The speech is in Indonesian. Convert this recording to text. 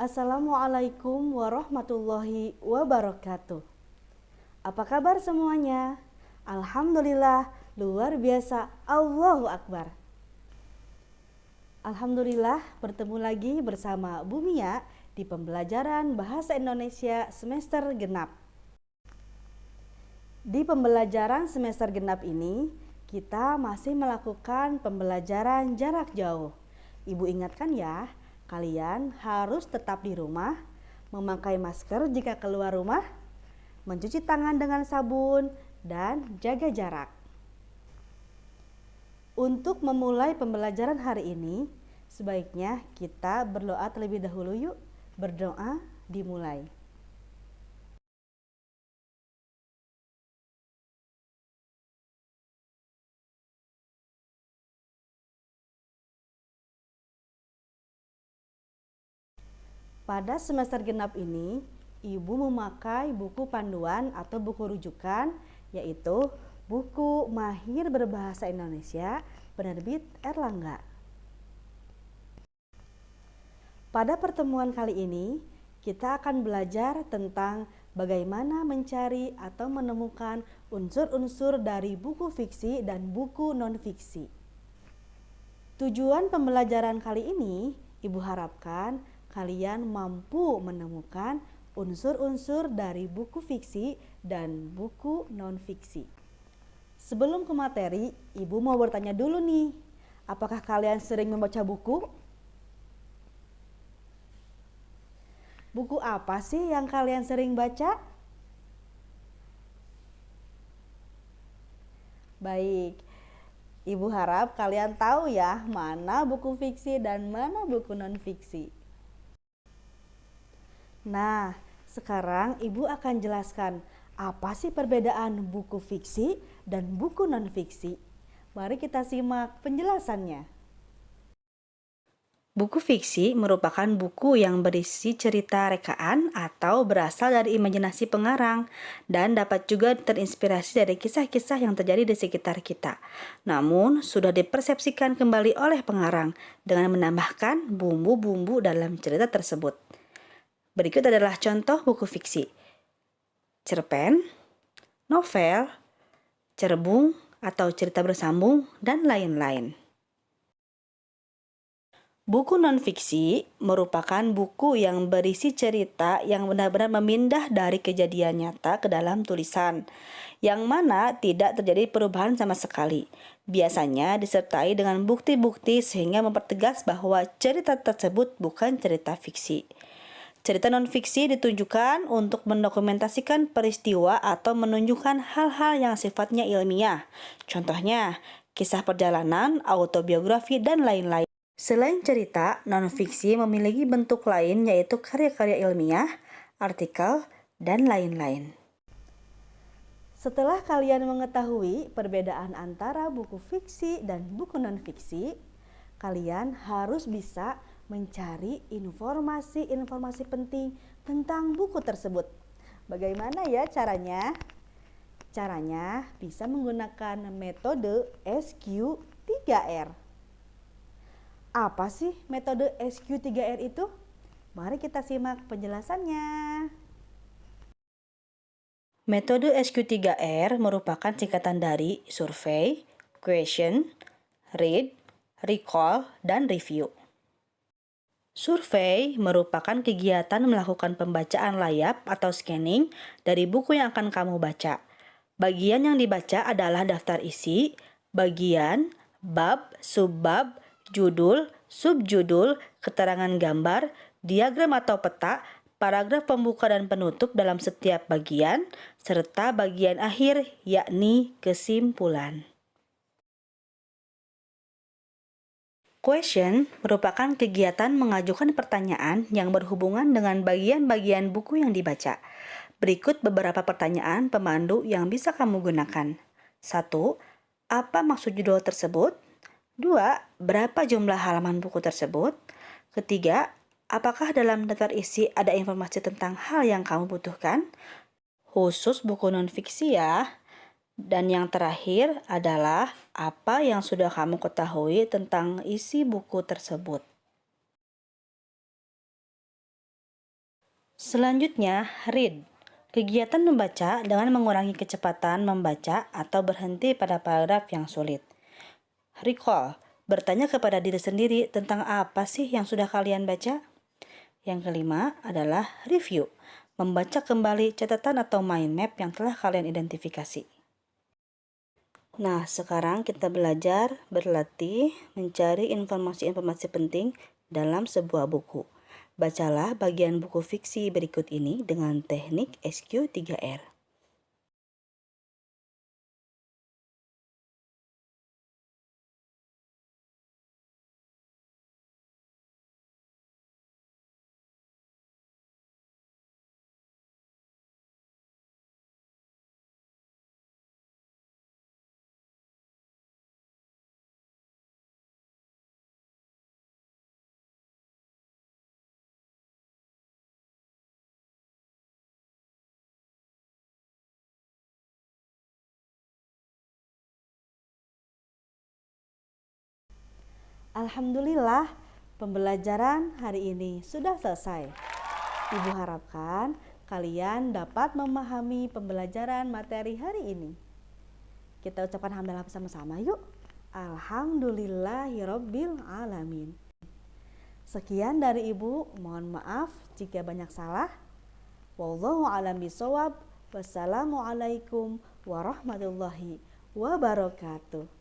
Assalamualaikum warahmatullahi wabarakatuh. Apa kabar semuanya? Alhamdulillah, luar biasa. Allahu Akbar. Alhamdulillah, bertemu lagi bersama Bu Mia di pembelajaran Bahasa Indonesia semester genap. Di pembelajaran semester genap ini, kita masih melakukan pembelajaran jarak jauh. Ibu ingatkan ya, kalian harus tetap di rumah, memakai masker jika keluar rumah, mencuci tangan dengan sabun, dan jaga jarak. Untuk memulai pembelajaran hari ini, sebaiknya kita berdoa terlebih dahulu yuk. Berdoa dimulai. Pada semester genap ini, Ibu memakai buku panduan atau buku rujukan, yaitu buku Mahir Berbahasa Indonesia, penerbit Erlangga. Pada pertemuan kali ini, kita akan belajar tentang bagaimana mencari atau menemukan unsur-unsur dari buku fiksi dan buku non-fiksi. Tujuan pembelajaran kali ini, Ibu harapkan kalian mampu menemukan unsur-unsur dari buku fiksi dan buku non-fiksi. Sebelum ke materi, Ibu mau bertanya dulu nih, apakah kalian sering membaca buku? Buku apa sih yang kalian sering baca? Baik, Ibu harap kalian tahu ya mana buku fiksi dan mana buku non-fiksi. Nah, sekarang Ibu akan jelaskan apa sih perbedaan buku fiksi dan buku non-fiksi. Mari kita simak penjelasannya. Buku fiksi merupakan buku yang berisi cerita rekaan atau berasal dari imajinasi pengarang dan dapat juga terinspirasi dari kisah-kisah yang terjadi di sekitar kita. Namun, sudah dipersepsikan kembali oleh pengarang dengan menambahkan bumbu-bumbu dalam cerita tersebut. Berikut adalah contoh buku fiksi: cerpen, novel, cerbung atau cerita bersambung, dan lain-lain. Buku non-fiksi merupakan buku yang berisi cerita yang benar-benar memindah dari kejadian nyata ke dalam tulisan, yang mana tidak terjadi perubahan sama sekali. Biasanya disertai dengan bukti-bukti sehingga mempertegas bahwa cerita tersebut bukan cerita fiksi. Cerita non-fiksi ditunjukkan untuk mendokumentasikan peristiwa atau menunjukkan hal-hal yang sifatnya ilmiah. Contohnya, kisah perjalanan, autobiografi, dan lain-lain. Selain cerita, non-fiksi memiliki bentuk lain yaitu karya-karya ilmiah, artikel, dan lain-lain. Setelah kalian mengetahui perbedaan antara buku fiksi dan buku non-fiksi, kalian harus bisa mencari informasi-informasi penting tentang buku tersebut. Bagaimana ya caranya? Caranya bisa menggunakan metode SQ3R. Apa sih metode SQ3R itu? Mari kita simak penjelasannya. Metode SQ3R merupakan singkatan dari survei, question, read, recall, dan review. Survei merupakan kegiatan melakukan pembacaan layap atau scanning dari buku yang akan kamu baca. Bagian yang dibaca adalah daftar isi, bagian, bab, subbab, judul, subjudul, keterangan gambar, diagram atau peta, paragraf pembuka dan penutup dalam setiap bagian, serta bagian akhir yakni kesimpulan. Question merupakan kegiatan mengajukan pertanyaan yang berhubungan dengan bagian-bagian buku yang dibaca. Berikut beberapa pertanyaan pemandu yang bisa kamu gunakan. 1. Apa maksud judul tersebut? 2. Berapa jumlah halaman buku tersebut? Ketiga, apakah dalam daftar isi ada informasi tentang hal yang kamu butuhkan? Khusus buku non-fiksi ya. Dan yang terakhir adalah apa yang sudah kamu ketahui tentang isi buku tersebut. Selanjutnya, read. Kegiatan membaca dengan mengurangi kecepatan membaca atau berhenti pada paragraf yang sulit. Recall. Bertanya kepada diri sendiri tentang apa sih yang sudah kalian baca. Yang kelima adalah review. Membaca kembali catatan atau mind map yang telah kalian identifikasi. Nah, sekarang kita belajar berlatih mencari informasi-informasi penting dalam sebuah buku. Bacalah bagian buku fiksi berikut ini dengan teknik SQ3R. Alhamdulillah, pembelajaran hari ini sudah selesai. Ibu harapkan kalian dapat memahami pembelajaran materi hari ini. Kita ucapkan hamdalah bersama-sama yuk. Alhamdulillahirabbil alamin. Sekian dari Ibu, mohon maaf jika banyak salah. Wallahu a'lam bishawab. Wassalamualaikum warahmatullahi wabarakatuh.